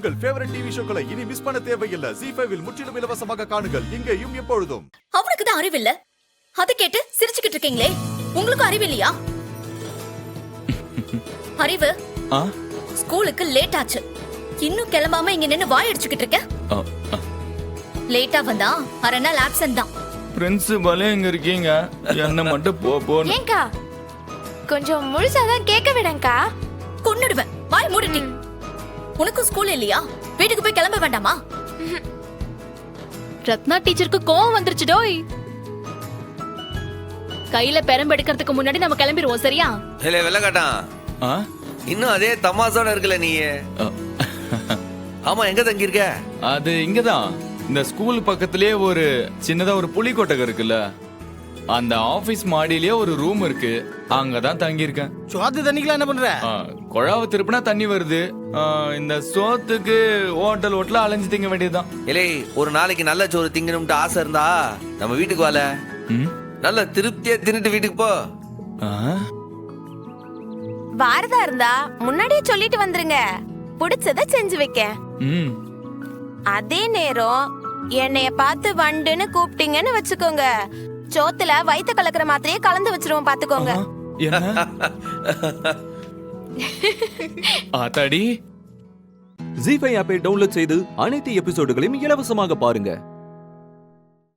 உங்கள் favourite TV ஷோக்களை இனி miss பண்ண தேவையில்லை. ZEE5 இல் முற்றிலும் இலவசமாக காணுங்கள். இங்கேயும் எப்பொழுதும். அவனுக்கு தான் அறிவில்ல. அதை கேட்டு சிரிச்சுக்கிட்டு இருக்கீங்களே, உங்களுக்கு அறிவில்லையா? அறிவு, ஸ்கூலுக்கு லேட் ஆச்சு. இன்னும் கிளம்பாம இங்க நின்னு வாய் அடிச்சுக்கிட்டு இருக்க. லேட்டா வந்தா அரை நாள் ஆப்சென்ட் தான். பிரின்சிபலே இங்க இருக்கீங்க, என்ன மட்டும் போ. ஏங்கா கொஞ்சம் முழுசாதான் கேட்க விடங்கா. கொன்னுடுவேன், வாய் மூடிட்டி. உனக்கும் ஸ்கூல் இல்லையா? வீட்டுக்கு போய் கிளம்ப வேண்டாமா? ரத்னா டீச்சருக்கு கோவம் வந்துருச்சு டோய். கையில பெரம்பு எடுக்கிறதுக்கு முன்னாடி நம்ம கிளம்பிடுவோம், சரியா? இல்ல வெள்ளக்காட்டான், இன்னும் அதே தமாசோட இருக்கல நீ. ஆமா, எங்க தங்கி இருக்க? அது இங்கதான், இந்த ஸ்கூல் பக்கத்திலேயே ஒரு சின்னதா ஒரு புலிக்கோட்டகம் இருக்குல்ல, அந்த ஆபீஸ் மாடியிலேயே ஒரு ரூம் இருக்கு, அங்கதான் தங்கி இருக்கேன். சோத்து தண்ணிக்கெல்லாம் என்ன பண்ற? குழாவை திருப்பினா தண்ணி வருது. இந்த சோத்துக்கு ஹோட்டல் அலைஞ்சு திங்க வேண்டியதுதான். இல்லை, ஒரு நாளைக்கு நல்ல சோறு திங்கணும்ட்டு ஆசை இருந்தா நம்ம வீட்டுக்கு வாழ, நல்ல திருப்தியா தின்னுட்டு வீட்டுக்கு போ. வாரதா இருந்தா முன்னாடியே சொல்லிட்டு வந்துருங்க, பிடிச்சத செஞ்சு வைக்க. அதே நேரம் என்னைய பார்த்து வண்டுன்னு கூப்பிட்டீங்கன்னு வச்சுக்கோங்க, சோத்துல வயிற்று கலக்கிற மாதிரியே கலந்து வச்சிருவோம், பாத்துக்கோங்க. ஆத்தாடி. ZEE5 ஆப்பை டவுன்லோட் செய்து அனைத்து எபிசோடுகளையும் இலவசமாக பாருங்க.